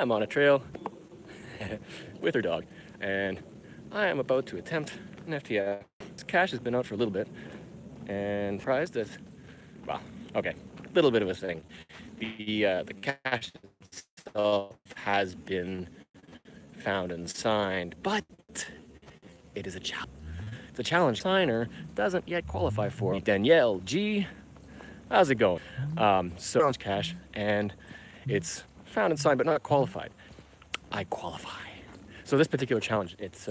I'm on a trail with her dog, and I am about to attempt an FTF. This cache has been out for a little bit, and prized that, well, okay, a little bit of a thing. The cache itself has been found and signed, but it is a challenge. It's a challenge signer doesn't yet qualify for it. Danielle G, how's it going? So cache, and it's found and signed but not qualified. I qualify. So this particular challenge, it's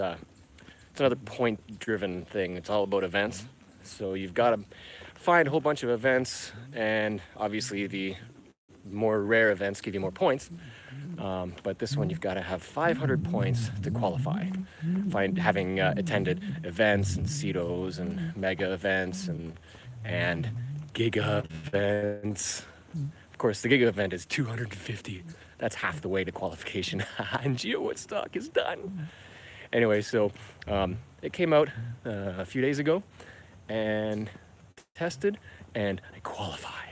another point-driven thing. It's all about events. So you've got to find a whole bunch of events, and obviously the more rare events give you more points. But this one you've got to have 500 points to qualify. Having attended events and CETOs and mega events and giga events. Of course, the giga event is 250. That's half the way to qualification. And Geowoodstock is done. Anyway, so it came out a few days ago and tested, and I qualify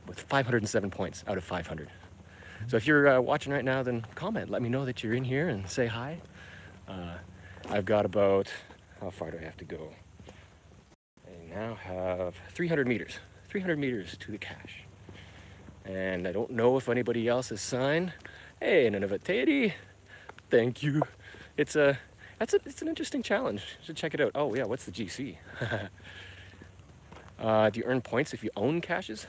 with 507 points out of 500. So if you're watching right now, then comment. Let me know that you're in here and say hi. I've got about, how far do I have to go? I now have 300 meters. 300 meters to the cache. And I don't know if anybody else has signed. Hey, Nanavateri, thank you. It's an interesting challenge. You should check it out. Oh yeah, what's the GC? Do you earn points if you own caches?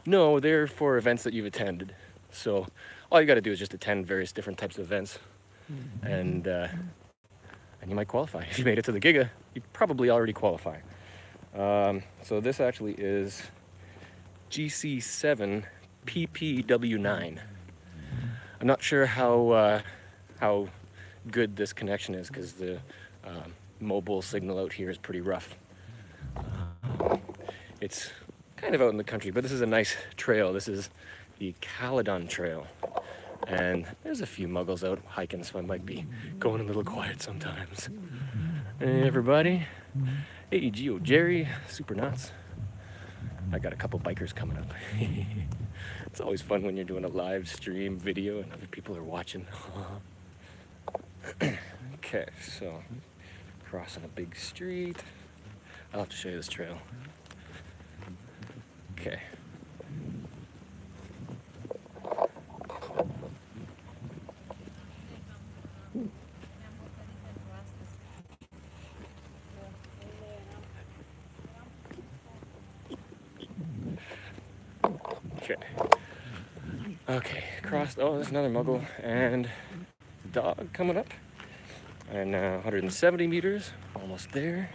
No, they're for events that you've attended. So all you got to do is just attend various different types of events, and you might qualify. If you made it to the Giga, you probably already qualify. So this actually is GC7 PPW9. I'm not sure how good this connection is, because the mobile signal out here is pretty rough. It's kind of out in the country, but this is a nice trail. This is the Caledon Trail, and there's a few muggles out hiking, so I might be going a little quiet sometimes. Hey everybody, hey Geo Jerry, super nuts. I got a couple bikers coming up. It's always fun when you're doing a live stream video and other people are watching. Okay, so crossing a big street. I'll have to show you this trail. Okay. Okay, crossed. Oh, there's another muggle and dog coming up. And 170 meters, almost there.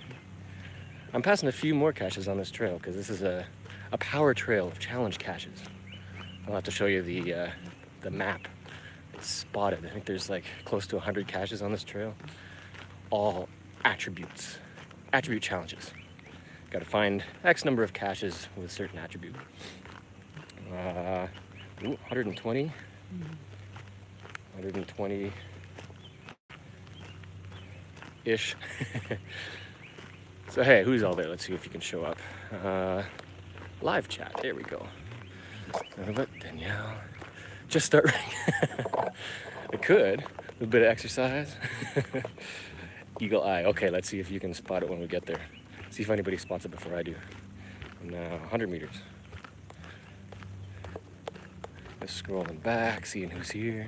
I'm passing a few more caches on this trail because this is a power trail of challenge caches. I'll have to show you the map. It's spotted. I think there's like close to 100 caches on this trail. All attribute challenges. Got to find X number of caches with a certain attribute. 120. 120-ish. So hey, who's all there? Let's see if you can show up. Live chat, there we go. Danielle. Just start running. I could. A little bit of exercise. Eagle eye. Okay, let's see if you can spot it when we get there. See if anybody spots it before I do. Now, 100 meters. Just scrolling back, seeing who's here.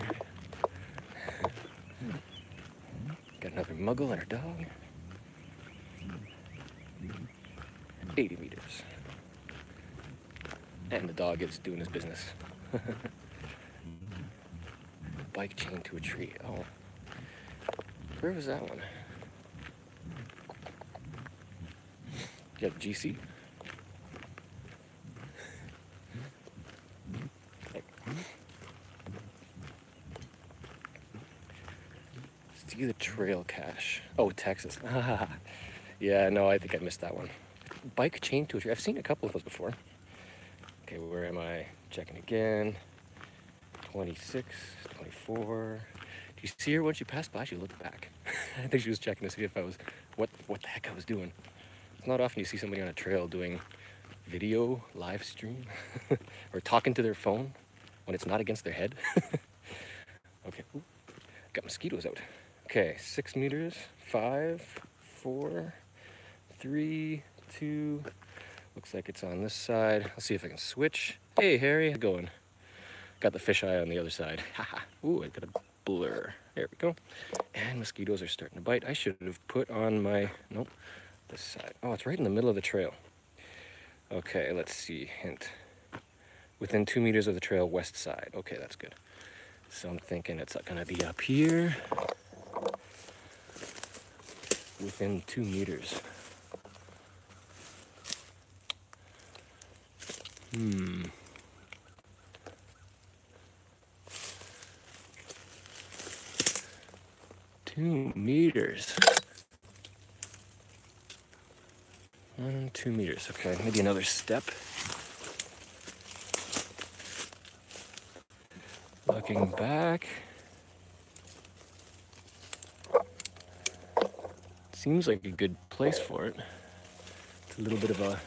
Got another muggle and her dog. 80 meters. And the dog is doing his business. Bike chained to a tree. Oh. Where was that one? You got GC? See the trail cache. Oh, Texas. Yeah, no, I think I missed that one. Bike chained to a tree. I've seen a couple of those before. Okay, where am I? Checking again. 26, 24. Do you see her when she passed by? She looked back. I think she was checking to see if I was, what the heck I was doing. It's not often you see somebody on a trail doing video, live stream, or talking to their phone when it's not against their head. Okay, ooh, got mosquitoes out. Okay, 6 meters, 5, 4, 3, 2. Looks like it's on this side. I'll see if I can switch. Hey, Harry, how's it going? Got the fisheye on the other side. Haha. Ooh, I got a blur. There we go. And mosquitoes are starting to bite. I should have put on my, nope, this side. Oh, it's right in the middle of the trail. Okay, let's see. Hint. Within 2 meters of the trail, west side. Okay, that's good. So I'm thinking it's gonna be up here. Within 2 meters. 2 meters. 2 meters. Okay, maybe another step. Looking back. Seems like a good place for it. It's a little bit of a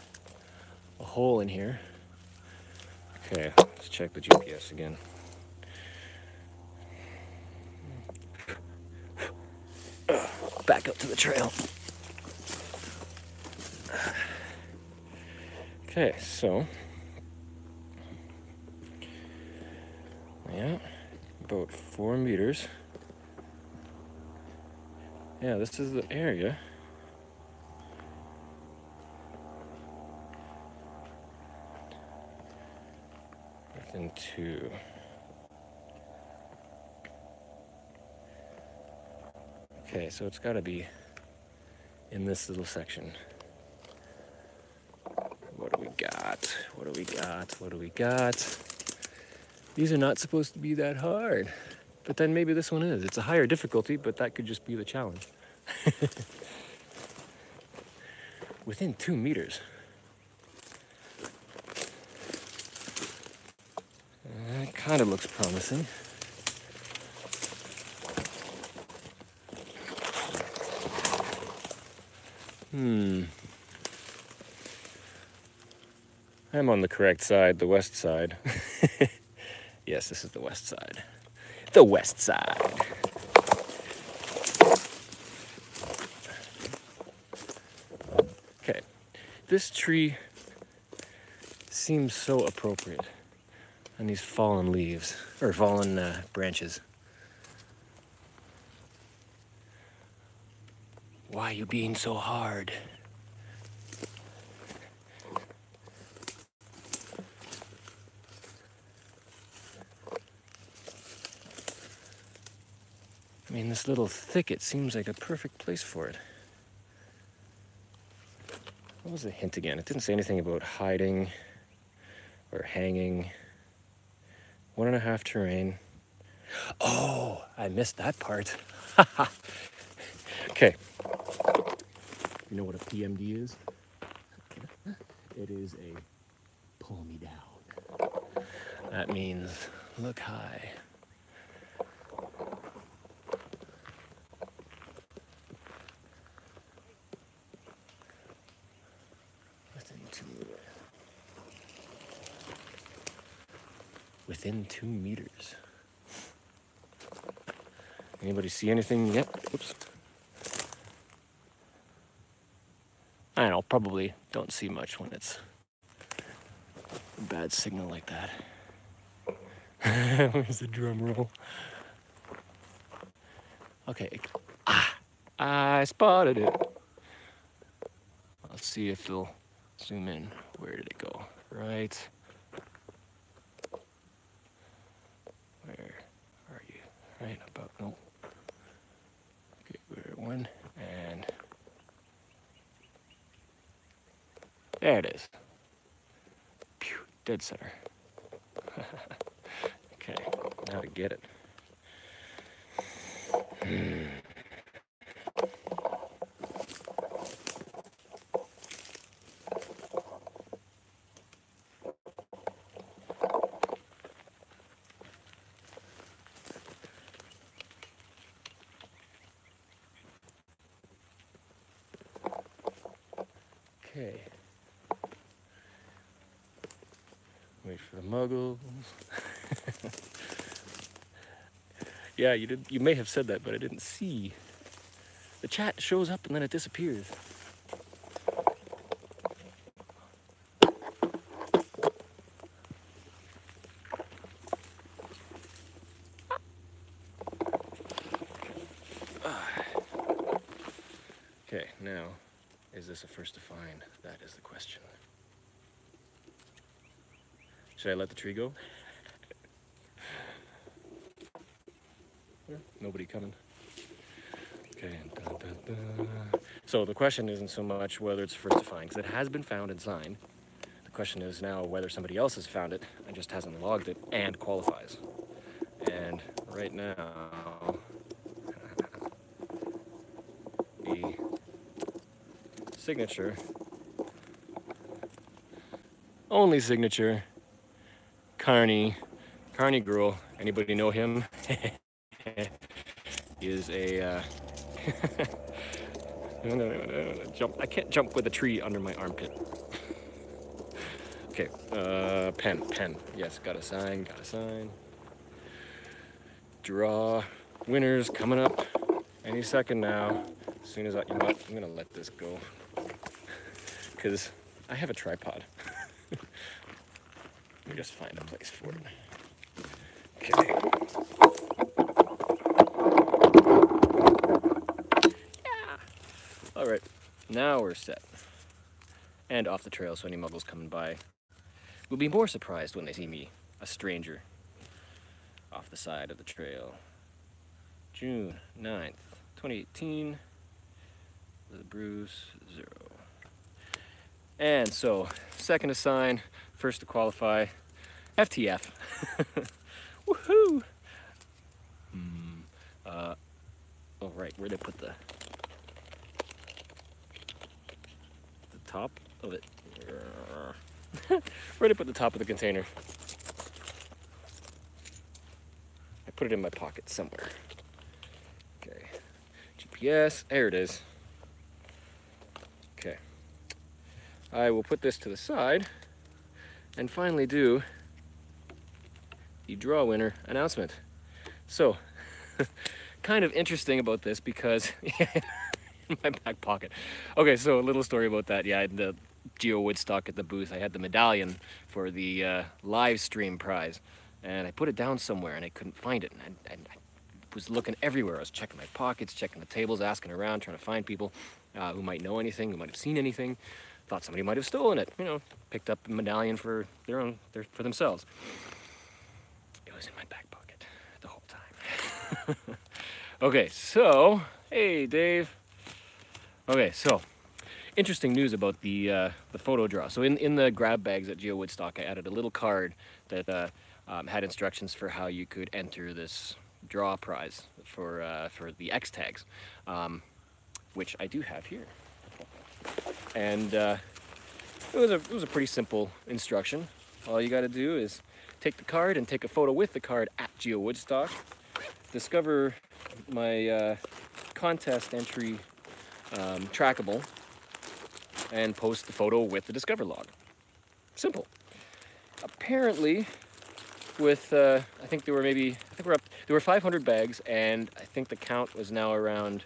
hole in here. Okay, let's check the GPS again. Back up to the trail. Okay, so yeah, about 4 meters. Yeah, this is the area. Within 2. Okay, so it's got to be in this little section. What do we got? What do we got? What do we got? These are not supposed to be that hard. But then maybe this one is. It's a higher difficulty, but that could just be the challenge. Within 2 meters. That kind of looks promising. I'm on the correct side, the west side. Yes, this is the west side. The west side. Okay, this tree seems so appropriate. And these fallen leaves, or fallen branches. Why are you being so hard? I mean, this little thicket seems like a perfect place for it. What was the hint again? It didn't say anything about hiding or hanging. 1.5 terrain. Oh, I missed that part. Okay. You know what a PMD is? It is a pull me down. That means look high. Within 2 meters. Anybody see anything yet? Oops. I don't know, probably don't see much when it's a bad signal like that. Where's the drum roll? Okay. I spotted it. Let's see if it'll zoom in. Where did it go? Right. Where are you? Right about, no. Okay, where it went, and there it is. Pew, dead center. Okay, now to get it. Okay. Wait for the muggles. Yeah, you did. You may have said that, but I didn't see. The chat shows up and then it disappears. Okay, now, is this a first to find? That is the question. Should I let the tree go? Nobody coming. Okay. Dun, dun, dun. So the question isn't so much whether it's first to find, because it has been found and signed. The question is now whether somebody else has found it and just hasn't logged it and qualifies. And right now, the signature, only signature, Carney Girl, anybody know him? Is a jump. I can't jump with a tree under my armpit. Okay, pen. Yes, got a sign. Draw. Winners coming up any second now. As soon as you know what, I'm gonna let this go because I have a tripod. Let me just find a place for it. Okay. All right, now we're set. And off the trail, so any muggles coming by will be more surprised when they see me, a stranger, off the side of the trail. June 9th, 2018, the Bruce 0. And so, second to sign, first to qualify, FTF. Woohoo! Oh right, where'd they put the top of it? Where'd I put the top of the container? I put it in my pocket somewhere. Okay, GPS, there it is. Okay, I will put this to the side and finally do the draw winner announcement. So, kind of interesting about this because in my back pocket. Okay, so a little story about that. Yeah, I had the Geowoodstock at the booth. I had the medallion for the live stream prize, and I put it down somewhere and I couldn't find it. And I was looking everywhere. I was checking my pockets, checking the tables, asking around, trying to find people who might know anything, who might have seen anything. Thought somebody might have stolen it. You know, picked up a medallion for for themselves. It was in my back pocket the whole time. Okay, so hey, Dave. Okay, so interesting news about the photo draw. So in the grab bags at Geowoodstock, I added a little card that had instructions for how you could enter this draw prize for the Extags, which I do have here. And it was a pretty simple instruction. All you got to do is take the card and take a photo with the card at Geowoodstock. Discover my contest entry trackable and post the photo with the Discover log. Simple. Apparently, with I think there were 500 bags, and I think the count was now around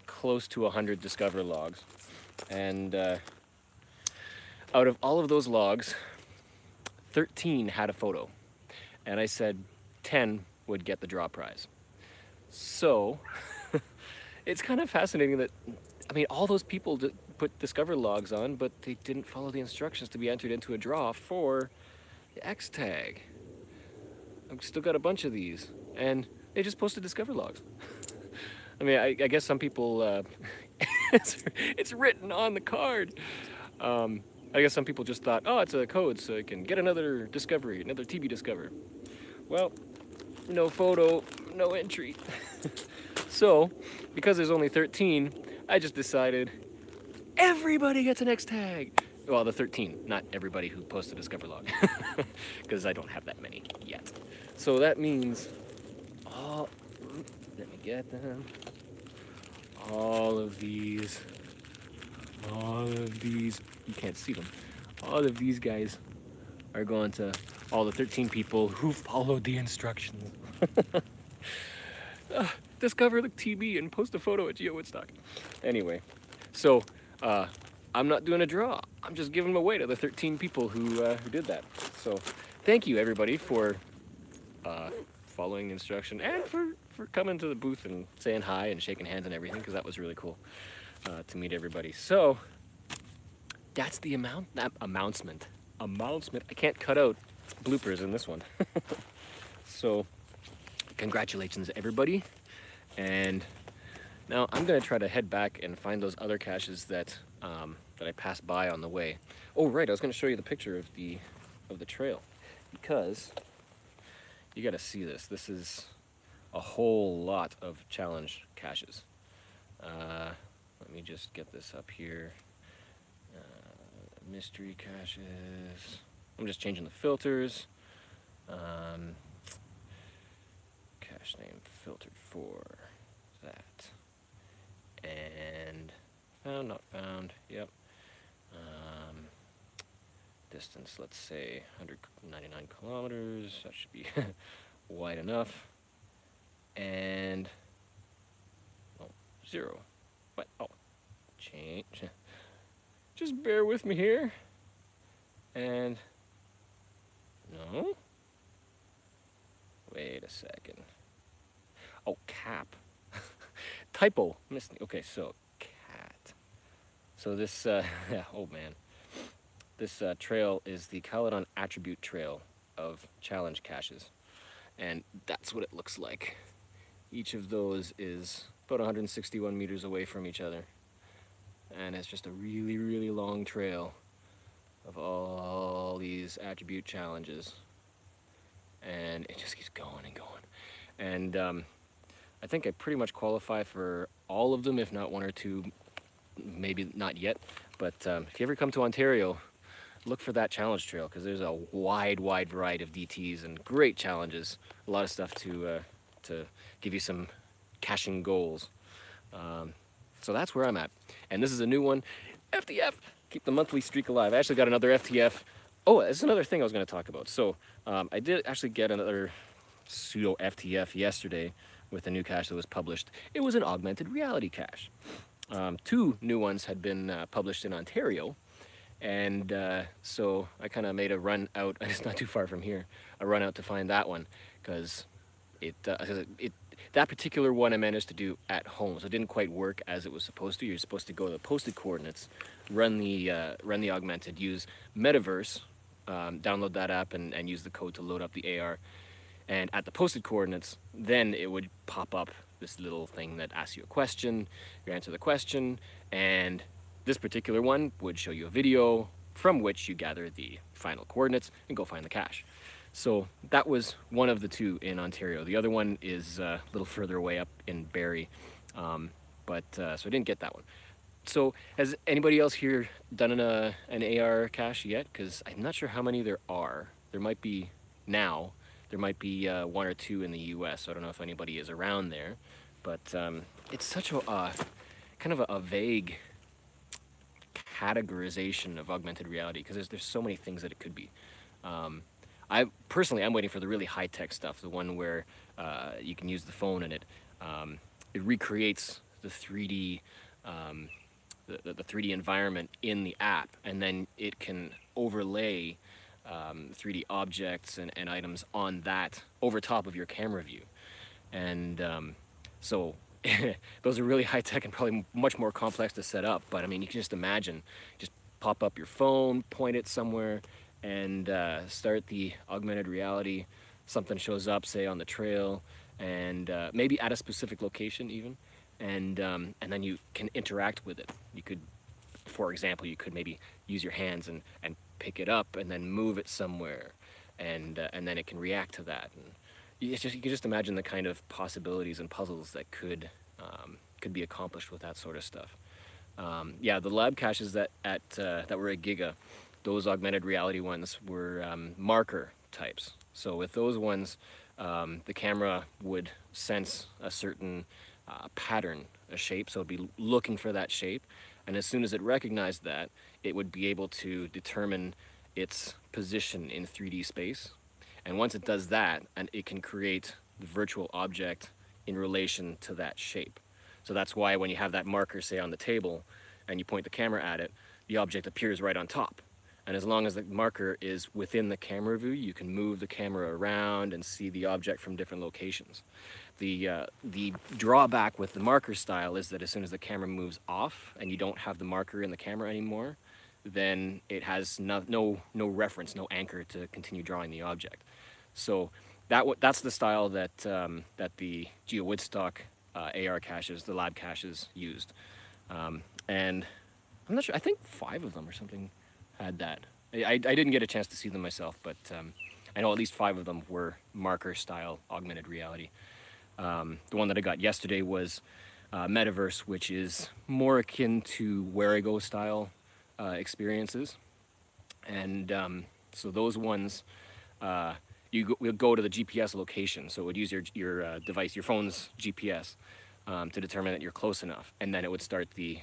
close to 100 Discover logs. And out of all of those logs, 13 had a photo, and I said 10 would get the draw prize. So it's kind of fascinating that, I mean, all those people put Discover logs on, but they didn't follow the instructions to be entered into a draw for the Extag. I've still got a bunch of these, and they just posted Discover logs. I mean, I guess some people, it's written on the card. I guess some people just thought, oh, it's a code, so I can get another discovery, another TB Discover. Well, no photo, no entry. So, because there's only 13, I just decided everybody gets an Extag. Well, the 13, not everybody who posted a Discover log, because I don't have that many yet. So that means, let me get them. All of these, you can't see them. All of these guys are going to all the 13 people who followed the instructions. Discover the TB and post a photo at Geowoodstock. Anyway, so I'm not doing a draw. I'm just giving them away to the 13 people who did that. So thank you everybody for following the instruction and for coming to the booth and saying hi and shaking hands and everything, because that was really cool to meet everybody. So that's the announcement. I can't cut out bloopers in this one. So congratulations everybody. And now I'm gonna try to head back and find those other caches that that I passed by on the way. Oh right, I was gonna show you the picture of the trail, because you gotta see this. This is a whole lot of challenge caches. Let me just get this up here. Mystery caches. I'm just changing the filters. Cache name filtered for that. And found, not found, yep. Distance, let's say 199 kilometers, that should be wide enough. And, oh, 0. What? Oh, change. Just bear with me here. And, no. Wait a second. Oh, cap. Typo. Okay, so cat. So this, yeah, oh man. This trail is the Caledon Attribute Trail of challenge caches. And that's what it looks like. Each of those is about 161 meters away from each other. And it's just a really, really long trail of all these attribute challenges. And it just keeps going and going. And I think I pretty much qualify for all of them, if not one or two, maybe not yet. But if you ever come to Ontario, look for that challenge trail, because there's a wide variety of DTs and great challenges. A lot of stuff to give you some caching goals. So that's where I'm at. And this is a new one. FTF, keep the monthly streak alive. I actually got another FTF. Oh, this is another thing I was going to talk about. So I did actually get another pseudo FTF yesterday with a new cache that was published. It was an augmented reality cache. 2 new ones had been published in Ontario. And so I kind of made a run out, and it's not too far from here, a run out to find that one, because that particular one I managed to do at home, so it didn't quite work as it was supposed to. You're supposed to go to the posted coordinates, run the augmented, use Metaverse, download that app and use the code to load up the AR, and at the posted coordinates, then it would pop up this little thing that asks you a question, you answer the question, and this particular one would show you a video from which you gather the final coordinates and go find the cache. So that was one of the 2 in Ontario. The other one is a little further away up in Barrie, so I didn't get that one. So has anybody else here done an AR cache yet? Because I'm not sure how many there are. There might be now. There might be 1 or 2 in the US, so I don't know if anybody is around there. But it's such a kind of a vague categorization of augmented reality, because there's so many things that it could be. I'm waiting for the really high-tech stuff, the one where you can use the phone and it recreates the 3D the 3D environment in the app, and then it can overlay 3D objects and items on that over top of your camera view. And so those are really high-tech and probably much more complex to set up, but I mean, you can just imagine, just pop up your phone, point it somewhere, and start the augmented reality. Something shows up, say on the trail, and maybe at a specific location even, and then you can interact with it. You could, for example, you could maybe use your hands and pick it up and then move it somewhere, and then it can react to that. And you can just imagine the kind of possibilities and puzzles that could be accomplished with that sort of stuff. Yeah, the lab caches that were at Giga, those augmented reality ones were marker types. So with those ones, the camera would sense a certain pattern, a shape, so it'd be looking for that shape, and as soon as it recognized that, it would be able to determine its position in 3D space. And once it does that, and it can create the virtual object in relation to that shape. So that's why when you have that marker, say, on the table, and you point the camera at it, the object appears right on top. And as long as the marker is within the camera view, you can move the camera around and see the object from different locations. The drawback with the marker style is that as soon as the camera moves off and you don't have the marker in the camera anymore, then it has no reference, no anchor to continue drawing the object. So that's the style that that the Geowoodstock AR caches, the lab caches, used. And I'm not sure, I think 5 of them or something had that. I didn't get a chance to see them myself, but I know at least 5 of them were marker style augmented reality. The one that I got yesterday was Metaverse, which is more akin to Where I Go style experiences. And so those ones, we'll go to the GPS location. So it would use your device, your phone's GPS, to determine that you're close enough. And then it would start the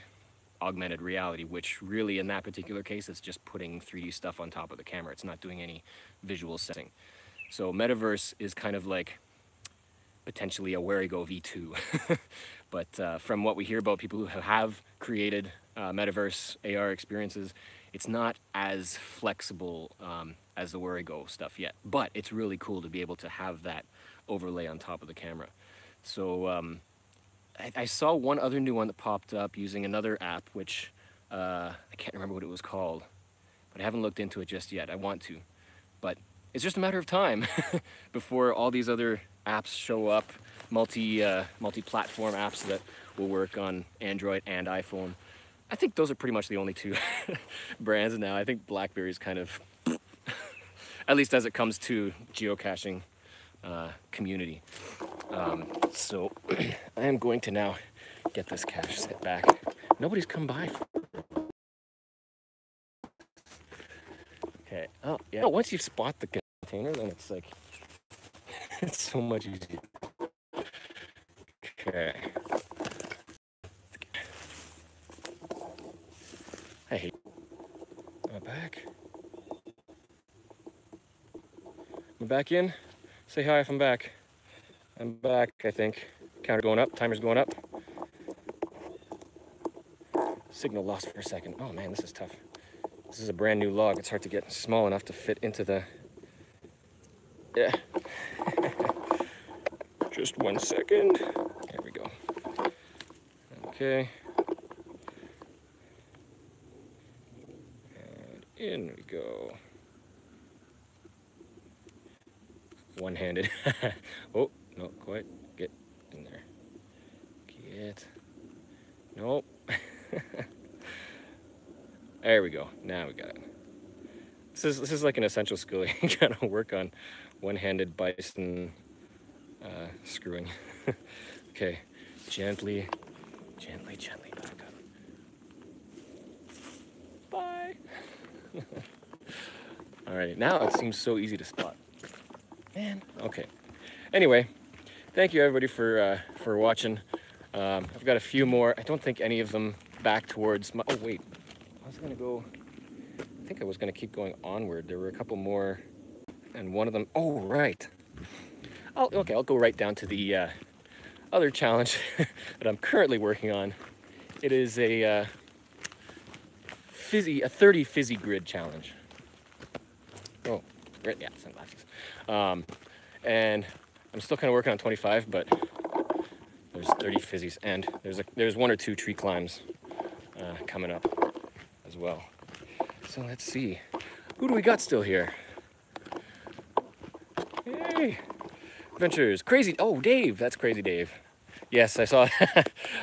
augmented reality, which really in that particular case, it's just putting 3D stuff on top of the camera. It's not doing any visual setting. So Metaverse is kind of like potentially a Where I Go V2. But from what we hear about people who have created Metaverse AR experiences, it's not as flexible as the Where I Go stuff yet. But it's really cool to be able to have that overlay on top of the camera. So I saw one other new one that popped up using another app, which I can't remember what it was called, but I haven't looked into it just yet. I want to, but it's just a matter of time before all these other apps show up, multi-platform apps that will work on Android and iPhone. I think those are pretty much the only 2 brands now. I think BlackBerry's kind of, at least as it comes to geocaching community. So I am going to now get this cache set back. Nobody's come by. Okay. Oh yeah. Once you spot the container, then it's like it's so much easier. Okay. I hate. Am I back? Am I back in? Say hi if I'm back. I'm back, I think. Counter going up, timer's going up. Signal lost for a second. Oh man, this is tough. This is a brand new log. It's hard to get small enough to fit into the... Yeah. Just 1 second. There we go. Okay. And in we go. One-handed. Oh, not quite. Get in there. Get. Nope. There we go. Now we got it. This is like an essential skill. You gotta work on one-handed bison screwing. Okay, gently back up. Bye. All right, now it seems so easy to spot. Man. Okay. Anyway, thank you everybody for watching. I've got a few more. I don't think any of them back towards my... Oh wait, I was gonna go... I think I was gonna keep going onward. There were a couple more, and one of them... Oh right. I'll go right down to the other challenge that I'm currently working on. It is a 30 fizzy grid challenge. Oh, right, yeah, sunglasses. And I'm still kind of working on 25, but there's 30 fizzies, and there's 1 or 2 tree climbs coming up as well. So let's see, who do we got still here? Hey, Adventures, Crazy. Oh, Dave, that's Crazy Dave. Yes, I saw.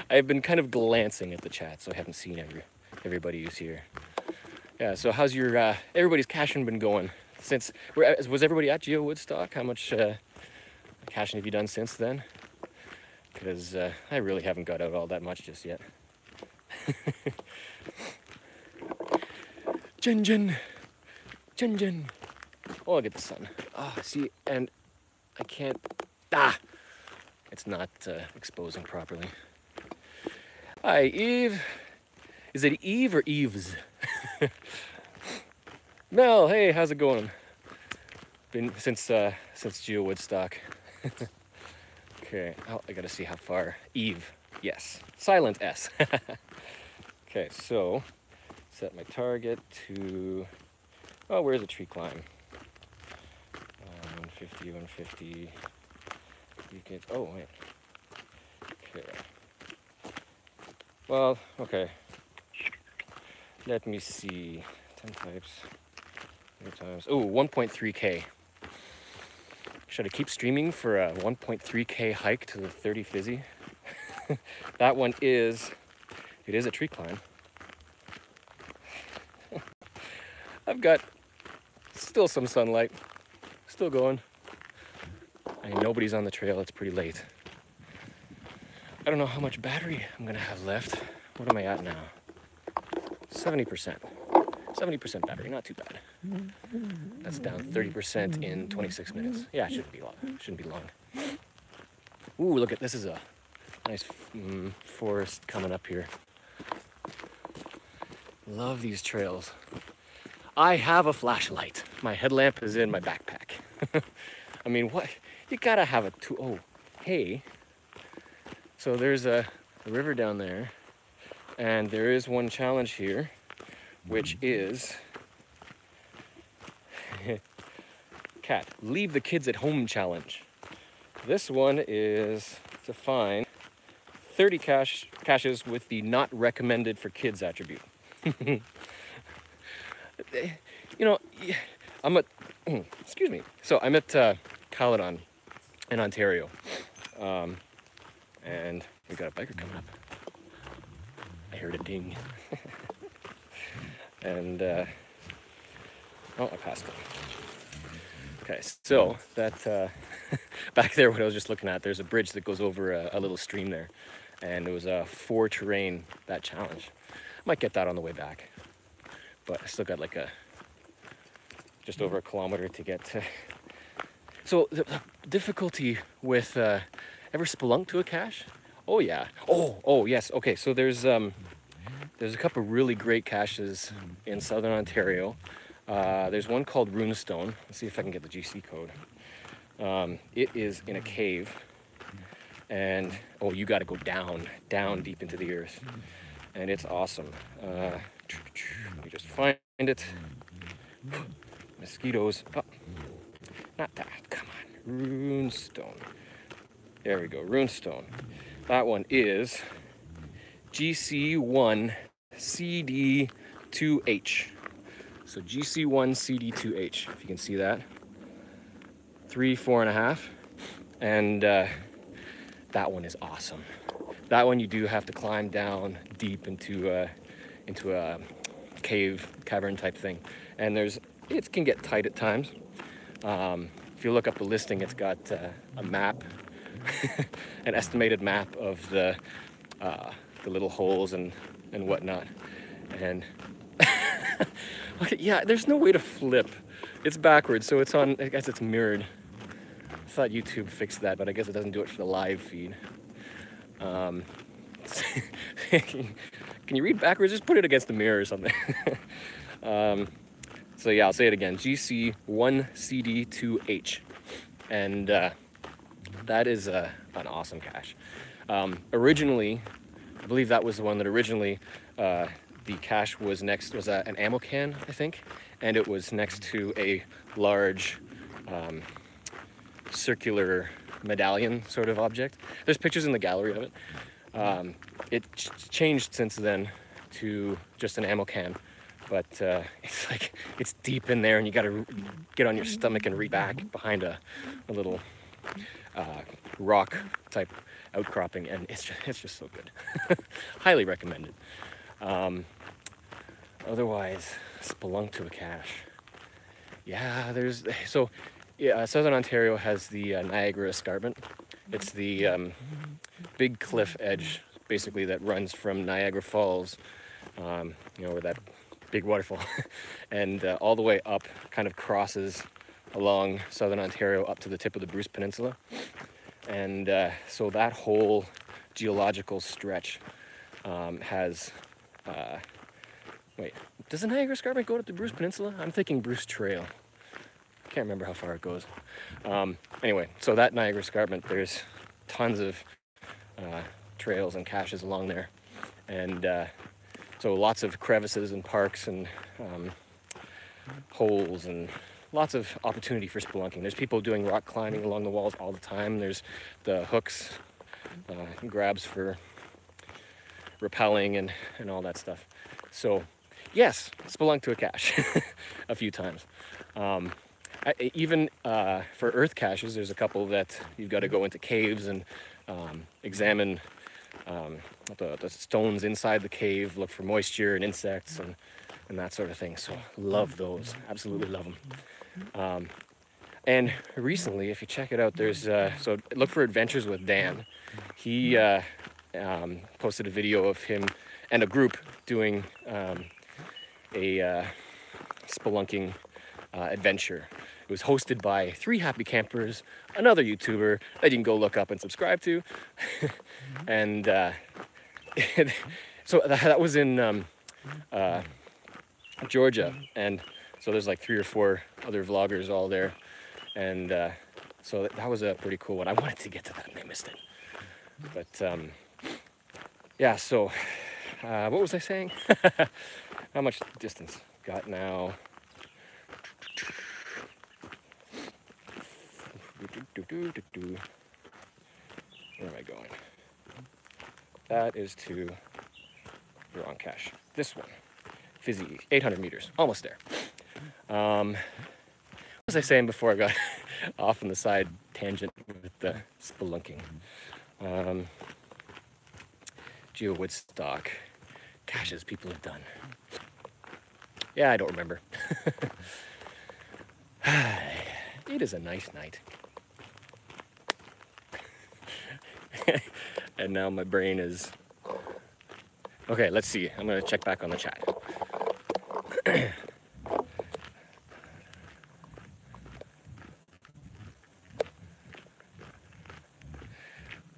I've been kind of glancing at the chat, so I haven't seen everybody who's here. Yeah. So how's your everybody's caching been going since? Was everybody at Geowoodstock? How much caching have you done since then? Because I really haven't got out all that much just yet. Jin. Oh, look at the sun. Oh, see, and I can't. It's not exposing properly. Hi, Eve. Is it Eve or Eves? Mel, hey, how's it going? Been since Geowoodstock. Okay, oh, I gotta see how far. Eve, yes. Silent S. Okay, so set my target to, oh, where's the Treeclimb? 150, 150. You can, oh, wait. Okay. Well, okay. Let me see. 10 types. 3 times. Oh, 1.3K. Should I keep streaming for a 1.3K hike to the 30 Fizzy? That one is, it is a Treeclimb. I've got still some sunlight, still going. And nobody's on the trail, it's pretty late. I don't know how much battery I'm gonna have left. What am I at now? 70%. 70% battery, not too bad. That's down 30% in 26 minutes. Yeah, it shouldn't be long. Shouldn't be long. Ooh, look at this is a nice forest coming up here. Love these trails. I have a flashlight. My headlamp is in my backpack. I mean, what? You gotta have a tool. Oh, hey. So there's a river down there, and there is one challenge here, which is Cat, leave the kids at home challenge. This one is to find 30 caches with the not recommended for kids attribute. You know, I'm at, excuse me. So I'm at Caledon in Ontario. And we got a biker coming up. I heard a ding. And, oh, I passed it. Okay, so that, back there, what I was just looking at, there's a bridge that goes over a little stream there. And it was a 4 terrain, that challenge. Might get that on the way back. But I still got like just over a kilometer to get to. So the difficulty with, ever spelunk to a cache? Oh yeah. Oh yes. Okay, so there's a couple really great caches in southern Ontario. There's one called Runestone. Let's see if I can get the GC code. It is in a cave, and oh, you got to go down deep into the earth, and it's awesome. Let me just find it. Mosquitoes. Oh, not that. Come on. Runestone. There we go. Runestone. That one is GC1CD2H. So GC1CD2H, if you can see that. 3, 4.5. And that one is awesome. That one you do have to climb down deep into a cavern type thing. And it can get tight at times. If you look up the listing, it's got a map, an estimated map of the little holes and whatnot. And yeah, there's no way to flip. It's backwards, so it's on, I guess it's mirrored. I thought YouTube fixed that, but I guess it doesn't do it for the live feed. Can you read backwards? Just put it against the mirror or something. So yeah, I'll say it again, GC1CD2H. And that is an awesome cache. Originally, I believe that was the one that originally, the cache was an ammo can, I think. And it was next to a large circular medallion sort of object. There's pictures in the gallery of it. It's changed since then to just an ammo can. But it's like, it's deep in there and you gotta get on your stomach and reach back behind a little rock type outcropping, and it's just so good. Highly recommended. Otherwise, spelunk to a cache. Yeah, Southern Ontario has the Niagara Escarpment. It's the big cliff edge, basically, that runs from Niagara Falls, where that big waterfall, and all the way up, kind of crosses along southern Ontario up to the tip of the Bruce Peninsula. And so that whole geological stretch has, wait, does the Niagara Escarpment go up to Bruce Peninsula? I'm thinking Bruce Trail. I can't remember how far it goes. Anyway, so that Niagara Escarpment, there's tons of trails and caches along there, and so lots of crevices and parks and holes and lots of opportunity for spelunking. There's people doing rock climbing along the walls all the time. There's the hooks, grabs for rappelling and all that stuff. So yes, spelunk to a cache a few times. Even for earth caches, there's a couple that you've got to go into caves and examine the stones inside the cave, look for moisture and insects and that sort of thing. So love those, absolutely love them. And recently, if you check it out, there's so look for Adventures with Dan. He posted a video of him and a group doing a spelunking adventure. It was hosted by 3 happy campers, another YouTuber that you can go look up and subscribe to. And so that was in Georgia, and so there's like 3 or 4 other vloggers all there, and so that was a pretty cool one. I wanted to get to that and I missed it, but yeah. So what was I saying? How much distance got now? Where am I going? That is to the wrong cache. This one, Fizzy, 800 meters, almost there. What was I saying before I got off on the side tangent with the spelunking? Geowoodstock, caches people have done. Yeah, I don't remember. It is a nice night. And now my brain is... Okay, let's see. I'm going to check back on the chat.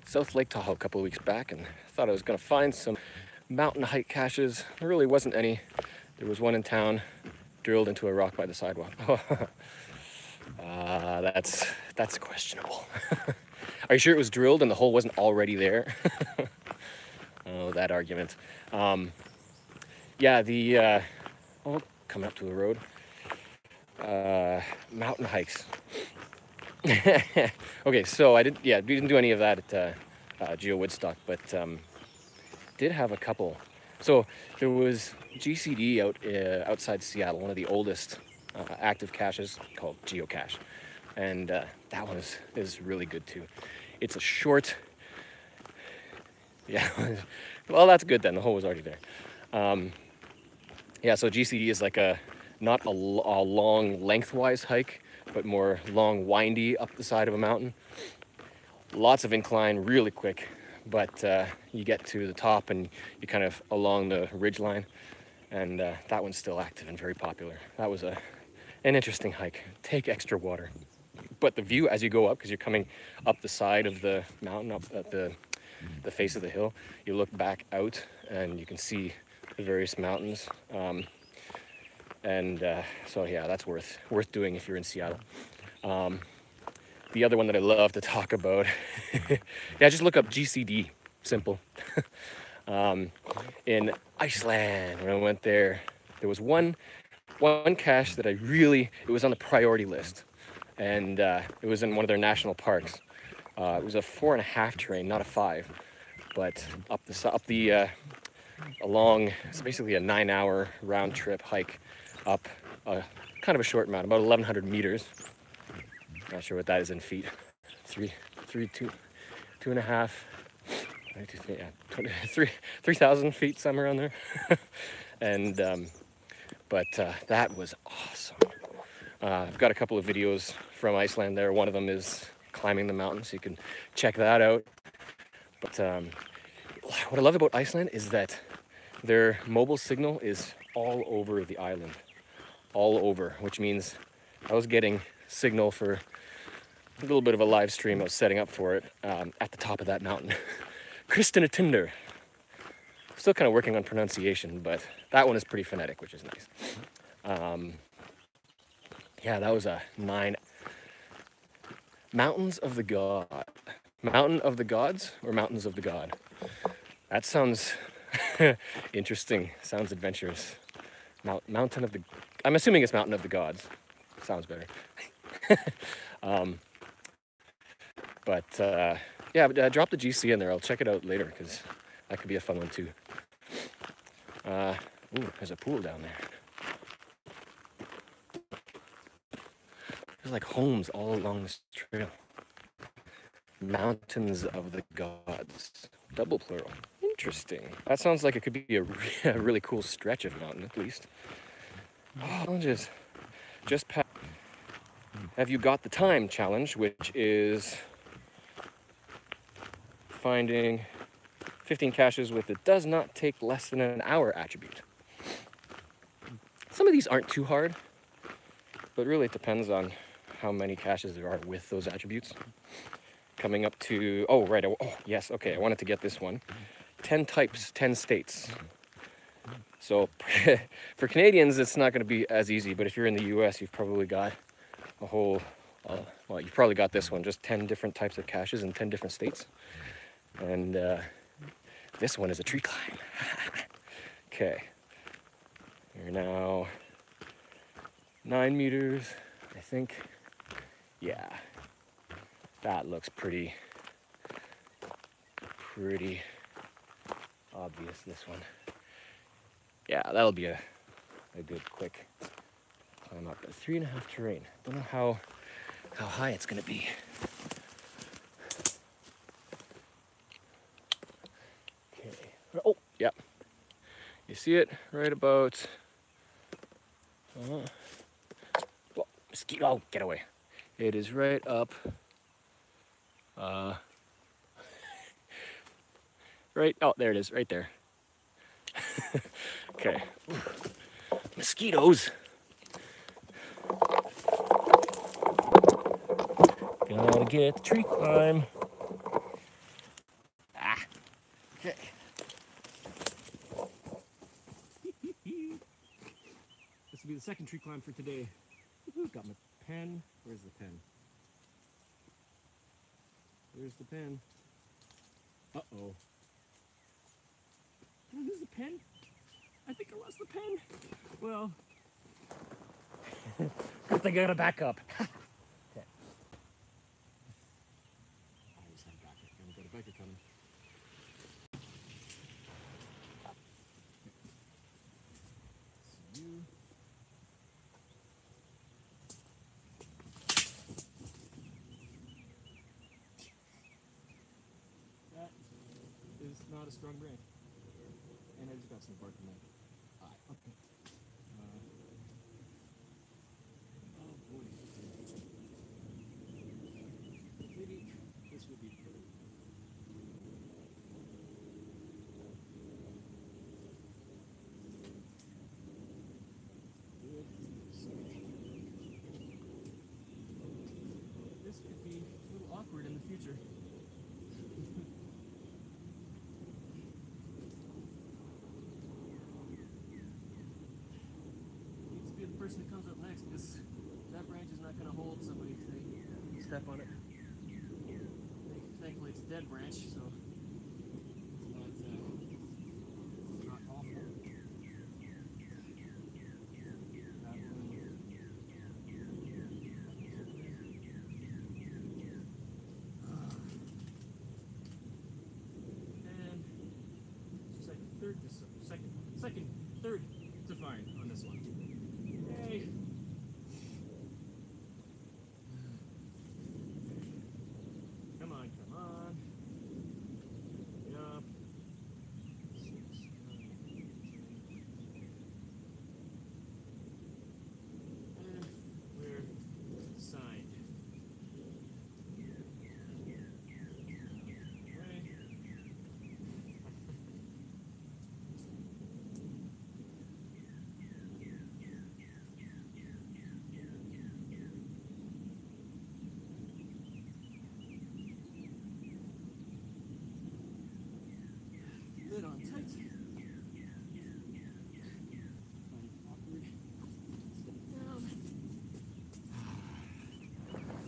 South Lake Tahoe a couple of weeks back, and thought I was going to find some mountain hike caches. There really wasn't any. There was one in town, drilled into a rock by the sidewalk. That's questionable. Are you sure it was drilled and the hole wasn't already there? Oh, that argument. Yeah, the coming up to the road. Mountain hikes. Okay, so we didn't do any of that at Geowoodstock, but did have a couple. So there was GCD outside Seattle, one of the oldest active caches, called Geocache, and that one is really good too. It's a short. Yeah, well, that's good then. The hole was already there. Yeah, so GCD is like not a long lengthwise hike, but more long, windy up the side of a mountain. Lots of incline, really quick, but you get to the top and you kind of along the ridge line, and that one's still active and very popular. That was an interesting hike. Take extra water. But the view as you go up, because you're coming up the side of the mountain, up at the face of the hill, you look back out and you can see the various mountains. So yeah, that's worth doing if you're in Seattle. The other one that I love to talk about, yeah, just look up GCD, simple. In Iceland, when I went there, there was one cache that it was on the priority list, and it was in one of their national parks. It was a 4.5 terrain, not a 5, but along, it's basically a 9-hour round trip hike up kind of a short mountain, about 1,100 meters. Not sure what that is in feet. 3,000 feet, somewhere around there. And but that was awesome. I've got a couple of videos from Iceland there. One of them is climbing the mountain, so you can check that out. But what I love about Iceland is that their mobile signal is all over the island, all over, which means I was getting signal for a little bit of a live stream. I was setting up for it at the top of that mountain. Kristina Tinder. Still kind of working on pronunciation, but that one is pretty phonetic, which is nice. Yeah, that was a 9. Mountains of the God. Mountain of the Gods or Mountains of the God? That sounds interesting. Sounds adventurous. Mountain of the... I'm assuming it's Mountain of the Gods. Sounds better. Yeah, drop the GC in there. I'll check it out later because that could be a fun one too. Ooh, there's a pool down there. There's like homes all along this trail. Mountains of the Gods. Double plural. Interesting. That sounds like it could be a really cool stretch of mountain at least. Oh, challenges. Just past. Have you got the time challenge, which is finding 15 caches with it does not take less than an hour attribute. Some of these aren't too hard, but really it depends on how many caches there are with those attributes. Coming up to, oh, right, oh, yes, okay, I wanted to get this one. 10 types, 10 states. So for Canadians, it's not going to be as easy, but if you're in the US, you've probably got a whole, well, you've probably got this one, just 10 different types of caches in 10 different states. And this one is a tree climb. Okay. You're now 9 meters, I think. Yeah. That looks pretty obvious, this one. Yeah, that'll be a good quick climb up. 3.5 terrain. Don't know how high it's gonna be. Okay. Oh, yeah. You see it right about. Oh, mosquito! Get away! It is right up. Right. Oh, there it is. Right there. Okay. Ooh. Mosquitoes. Gotta get the tree climb. Ah. Okay. This will be the second tree climb for today. Got my pen. Where's the pen? Where's the pen? Uh-oh. Did I lose the pen? I think I lost the pen. Well, good thing I got a backup. Okay. I just have backup. I've got a backup coming. You. That is not a strong branch. And I just got some bark in my eye. Okay. Oh boy. Maybe this would be good. This could be a little awkward in the future. The person that comes up next, because that branch is not going to hold somebody if they step on it. Thankfully it's a dead branch, so it's not awful. And third to find on this one. Hey. Come on, come on. Yup. 6, 9, 8, 10. And we're signed. Lid on tight. Awkward. Step down.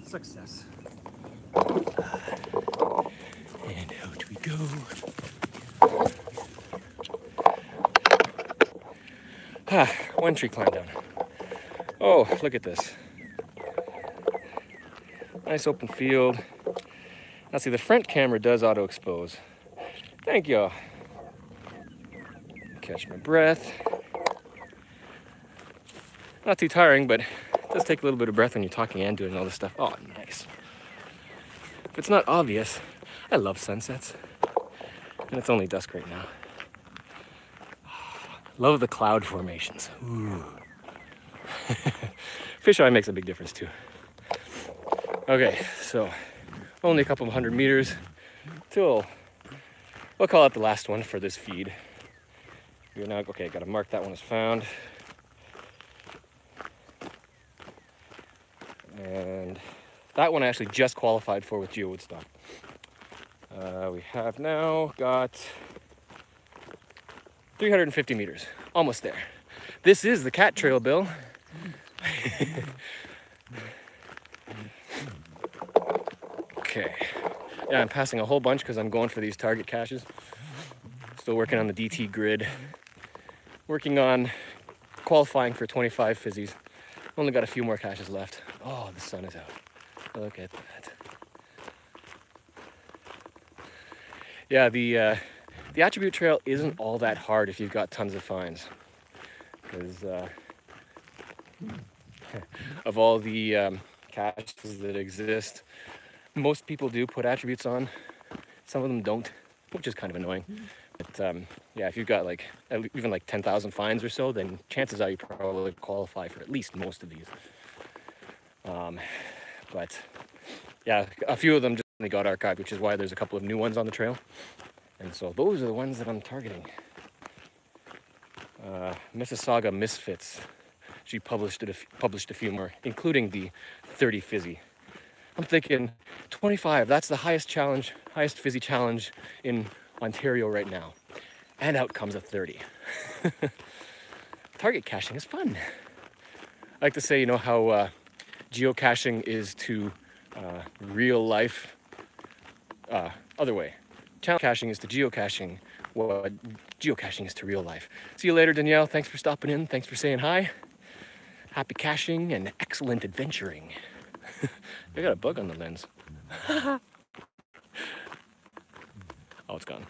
Success. go. One tree climb down. Oh, look at this. Nice open field. Now see, the front camera does auto expose. Thank you. Catch my breath. Not too tiring, but it does take a little bit of breath when you're talking and doing all this stuff. Oh, nice. If it's not obvious, I love sunsets. And it's only dusk right now. Love the cloud formations. Ooh. Fisheye makes a big difference too. Okay, so only a couple of 100 meters till, we'll call it the last one for this feed. We're now, okay, gotta mark that one as found. And that one I actually just qualified for with Geowoodstock. We have now got 350 meters, almost there. This is the cat trail, Bill. Okay, yeah, I'm passing a whole bunch because I'm going for these target caches. Still working on the DT grid. Working on qualifying for 25 fizzies. Only got a few more caches left. Oh, the sun is out. Look at that. Yeah, the attribute trail isn't all that hard if you've got tons of finds. Because of all the caches that exist, most people do put attributes on. Some of them don't, which is kind of annoying. But yeah, if you've got like even like 10,000 finds or so, then chances are you probably qualify for at least most of these. But yeah, a few of them just got archived, which is why there's a couple of new ones on the trail. And so those are the ones that I'm targeting. Mississauga Misfits. She published a few more, including the 30 fizzy. I'm thinking 25, that's the highest fizzy challenge in Ontario right now. And out comes a 30. Target caching is fun. I like to say, you know, how geocaching is to real life, other way. Challenge caching is to geocaching what geocaching is to real life. See you later, Danielle. Thanks for stopping in. Thanks for saying hi. Happy caching and excellent adventuring. I got a bug on the lens. Oh, it's gone.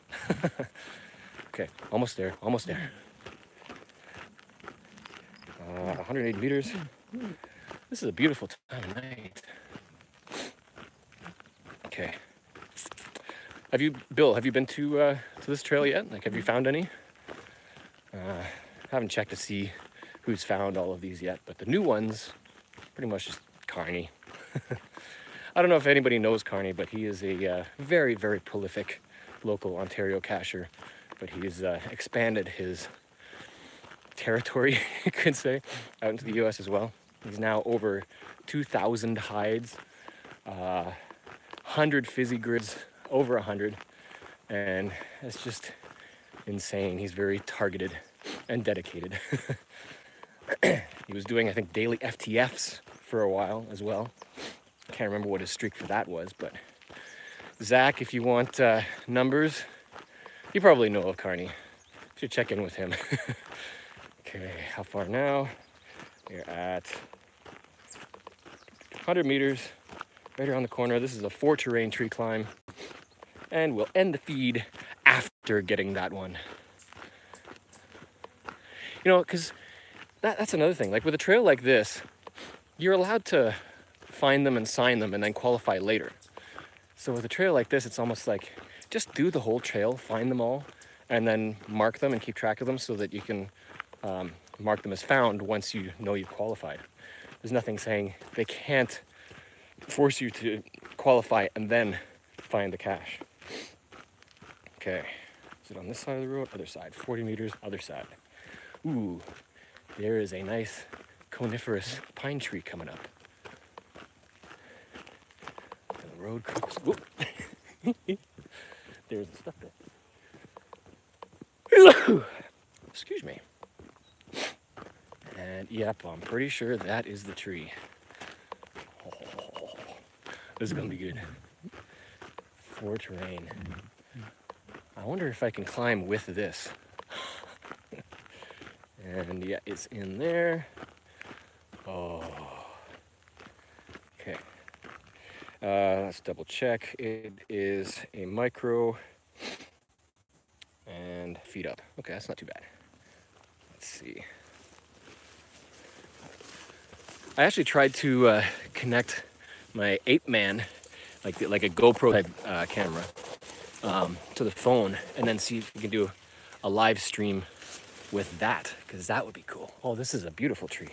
Okay, almost there, almost there. 180 meters. This is a beautiful time of night. Okay. Bill, have you been to this trail yet? Like, have you found any? Haven't checked to see who's found all of these yet, but the new ones, pretty much just Carney. I don't know if anybody knows Carney, but he is a very, very prolific local Ontario cacher. But he's expanded his territory, you could say, out into the US as well. He's now over 2,000 hides, 100 fizzy grids, over 100, and it's just insane. He's very targeted and dedicated. He was doing, I think, daily FTFs for a while as well. Can't remember what his streak for that was, but Zach, if you want numbers, you probably know of Carney. Should check in with him. Okay, how far now? We're at 100 meters, right around the corner. This is a 4-terrain tree climb, and we'll end the feed after getting that one. You know, because that's another thing. Like with a trail like this, you're allowed to find them and sign them and then qualify later. So with a trail like this, it's almost like just do the whole trail, find them all, and then mark them and keep track of them so that you can mark them as found once you know you've qualified. There's nothing saying they can't force you to qualify and then find the cache. Okay, is it on this side of the road? Other side, 40 meters, other side. Ooh, there is a nice coniferous pine tree coming up. And the road creeps. Whoop. There's the stuff there. Excuse me. And yep, I'm pretty sure that is the tree. Oh, this is gonna be good. 4 terrain. I wonder if I can climb with this. And yeah, it's in there. Oh, okay. Let's double check. It is a micro and feet up. Okay, that's not too bad. Let's see. I actually tried to connect my 8-man, like a GoPro type camera, to the phone, and then see if we can do a live stream with that, because that would be cool. Oh, this is a beautiful tree.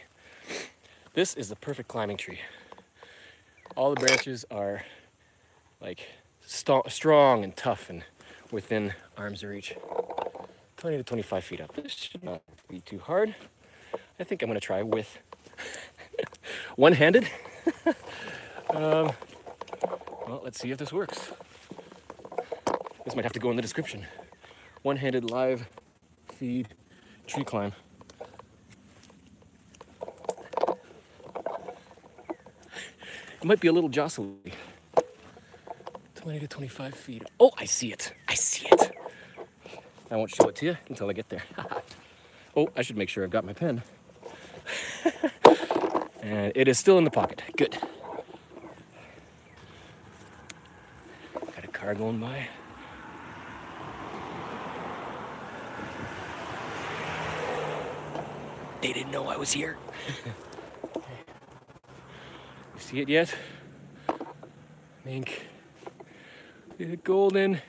This is the perfect climbing tree. All the branches are like strong and tough and within arm's reach. 20 to 25 feet up. This should not be too hard. I think I'm gonna try with one-handed. Well, let's see if this works. This might have to go in the description. One-handed live feed tree climb. It might be a little jostly. 20 to 25 feet. Oh, I see it. I see it. I won't show it to you until I get there. Oh, I should make sure I've got my pen. And it is still in the pocket. Good. Got a car going by. They didn't know I was here. You see it yet? I think the golden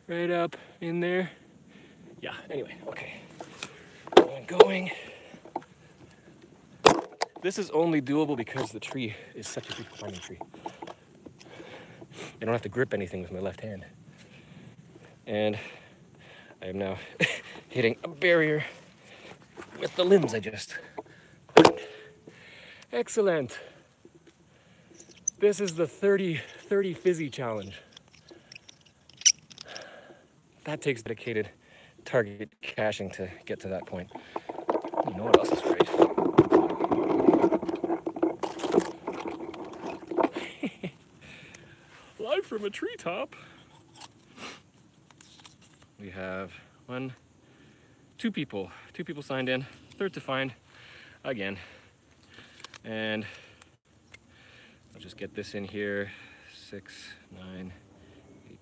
right up in there. Yeah, anyway, okay. Going. This is only doable because the tree is such a big climbing tree. I don't have to grip anything with my left hand. And I am now hitting a barrier with the limbs I just put. Excellent. This is the 30 fizzy challenge. That takes dedicated target caching to get to that point. You know what else is great? Live from a treetop. We have two people signed in, third to find again. And I'll just get this in here. 6, 9,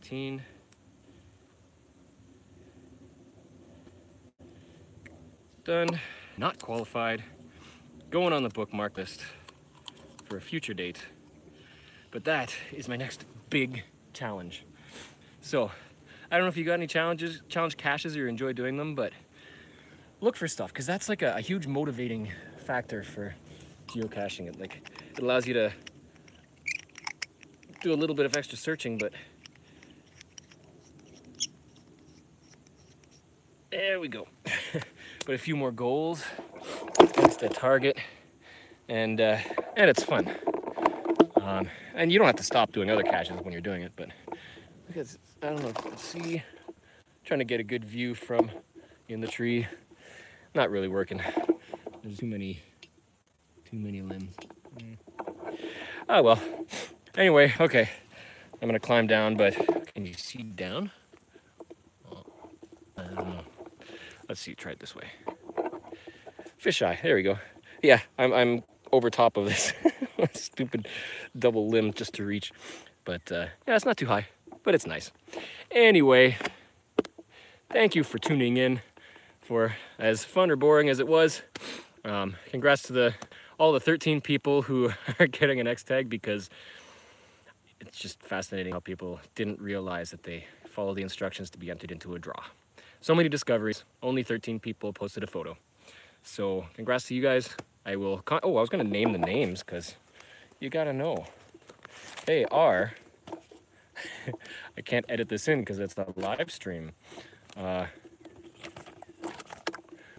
18. Done. Not qualified. Going on the bookmark list for a future date. But that is my next big challenge. So, I don't know if you got any challenge caches or you enjoy doing them, but look for stuff, because that's like a huge motivating factor for geocaching. It allows you to do a little bit of extra searching, but there we go. But a few more goals against the target, and it's fun. And you don't have to stop doing other caches when you're doing it, but because I don't know if you can see, trying to get a good view from in the tree. Not really working. There's too many limbs. Oh well. Anyway, okay. I'm gonna climb down, but can you see down? Oh, I don't know. Let's see. Try it this way. Fisheye. There we go. Yeah, I'm over top of this stupid double limb just to reach, but yeah, it's not too high, but it's nice. Anyway, thank you for tuning in. For as fun or boring as it was, congrats to all the 13 people who are getting an Extag, because it's just fascinating how people didn't realize that they followed the instructions to be entered into a draw. So many discoveries, only 13 people posted a photo. So congrats to you guys. I will, I was gonna name the names because you gotta know. They are, I can't edit this in because it's a live stream.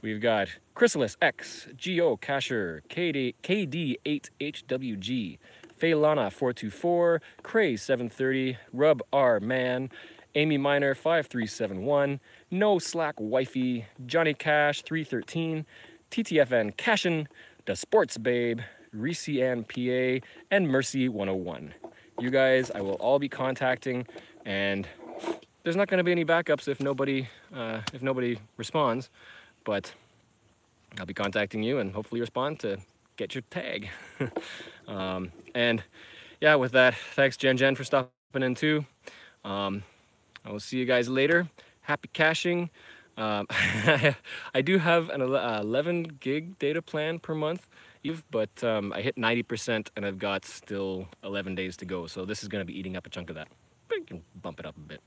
We've got Chrysalis X, Geocacher, KD8HWG, Faylana424, Cray730, Rub R Man, Amy Miner 5371, No Slack Wifey, Johnny Cash 313, TTFN Cashin, The Sports Babe, Reese Ann PA, and Mercy 101. You guys, I will all be contacting, and there's not going to be any backups if nobody responds, but I'll be contacting you and hopefully respond to get your tag. And yeah, with that, thanks Jen for stopping in too. I will see you guys later. Happy caching. I do have an 11 gig data plan per month, but I hit 90% and I've got still 11 days to go. So this is going to be eating up a chunk of that. But you can bump it up a bit.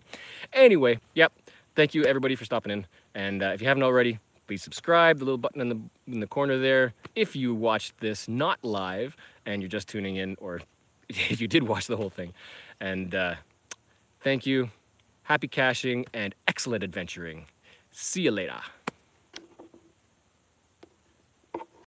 Anyway, yep. Thank you everybody for stopping in. And if you haven't already, please subscribe, the little button in the corner there. If you watched this not live and you're just tuning in, or if you did watch the whole thing. And thank you. Happy caching and excellent adventuring. See you later.